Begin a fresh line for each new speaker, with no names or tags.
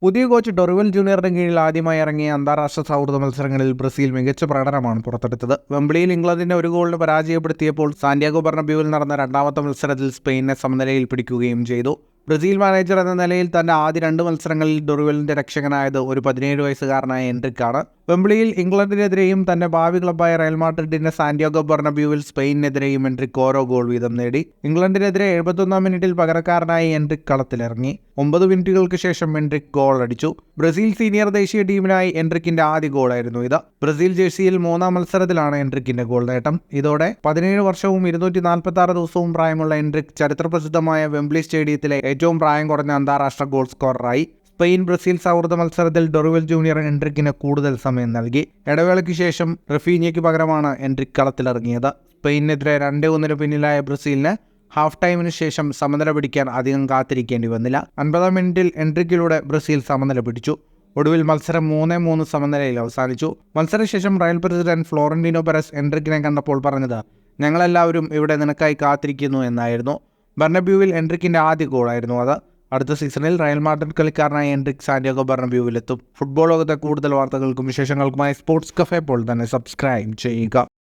പുതിയ coach Dorival ജൂനിയറുടെ കീഴിൽ ആദ്യമായി ഇറങ്ങിയ അന്താരാഷ്ട്ര സൗഹൃദ മത്സരങ്ങളിൽ ബ്രസീൽ മികച്ച പ്രകടനമാണ് പുറത്തെടുത്തത്. വെംബ്ലിയിൽ ഇംഗ്ലണ്ടിനെ 1 ഗോളിന് പരാജയപ്പെടുത്തിയപ്പോൾ സാന്റിയാഗോ ബെർണബ്യൂവിൽ നടന്ന രണ്ടാമത്തെ മത്സരത്തിൽ സ്പെയിനിനെ സമനിലയിൽ പിടിക്കുകയും ചെയ്തു. ബ്രസീൽ മാനേജർ എന്ന നിലയിൽ തന്റെ ആദ്യ 2 മത്സരങ്ങളിൽ ഡൊറിവലിന്റെ രക്ഷകനായത് ഒരു 17 വയസ്സുകാരനായ എൻട്രിക്കാണ്. വെംബ്ലിയിൽ ഇംഗ്ലണ്ടിനെതിരെയും തന്റെ ഭാവി ക്ലബ്ബായ റയൽ മാഡ്രിഡിന്റെ സാന്റിയാഗോ ബെർണബ്യൂവിൽ സ്പെയിനിനെതിരെയും എൻട്രിക്ക് ഓരോ ഗോൾ വീതം നേടി. ഇംഗ്ലണ്ടിനെതിരെ 71-ാം മിനിറ്റിൽ പകരക്കാരനായി എൻട്രിക്ക് കളത്തിലിറങ്ങി. 9 മിനിറ്റുകൾക്ക് ശേഷം എൻട്രിക്ക് ഗോൾ അടിച്ചു. ബ്രസീൽ സീനിയർ ദേശീയ ടീമിനായി എൻട്രിക്കിന്റെ ആദ്യ ഗോളായിരുന്നു ഇത്. ബ്രസീൽ ജേഴ്സിയിൽ 3-ാം മത്സരത്തിലാണ് എൻട്രിക്കിന്റെ ഗോൾ നേട്ടം. ഇതോടെ 17 വർഷവും 246 ദിവസവും പ്രായമുള്ള എൻട്രിക്ക് ചരിത്രപ്രസിദ്ധമായ വെംബ്ലി സ്റ്റേഡിയത്തിലെ ഏറ്റവും പ്രായം കുറഞ്ഞ അന്താരാഷ്ട്ര ഗോൾ സ്കോററായി. സ്പെയിൻ ബ്രസീൽ സൗഹൃദ മത്സരത്തിൽ ഡൊറിവൽ ജൂനിയർ എൻട്രിക്കിന് കൂടുതൽ സമയം നൽകി. ഇടവേളയ്ക്ക് ശേഷം റഫീഞ്ഞയ്ക്ക് പകരമാണ് എൻട്രിക്ക് കളത്തിലിറങ്ങിയത്. സ്പെയിനിനെതിരെ 2-1 പിന്നിലായ ബ്രസീലിന് ഹാഫ് ടൈമിന് ശേഷം സമനില പിടിക്കാൻ അധികം കാത്തിരിക്കേണ്ടി വന്നില്ല. 50-ാം മിനിറ്റിൽ എൻട്രിക്കിലൂടെ ബ്രസീൽ സമനില പിടിച്ചു. ഒടുവിൽ മത്സരം 3-3 സമനിലയിൽ അവസാനിച്ചു. മത്സരശേഷം റയൽ പ്രസിഡന്റ് ഫ്ലോറന്റീനോ പെരസ് എൻട്രിക്കിനെ കണ്ടപ്പോൾ പറഞ്ഞത്, "ഞങ്ങളെല്ലാവരും ഇവിടെ നിനക്കായി കാത്തിരിക്കുന്നു" എന്നായിരുന്നു. ബെർണബ്യൂവിൽ എൻട്രിക്കിന്റെ ആദ്യ ഗോളായിരുന്നു അത്. അടുത്ത സീസണിൽ റയൽ മാഡ്രിഡ് കളിക്കാരനായ എൻട്രിക്ക് സാന്റിയാഗോ ബെർണബ്യൂവിലെത്തും. ഫുട്ബോൾ ലോകത്തെ കൂടുതൽ വാർത്തകൾക്കും വിശേഷങ്ങൾക്കുമായി സ്പോർട്സ് കഫേ ഇപ്പോൾ തന്നെ സബ്സ്ക്രൈബ് ചെയ്യുക.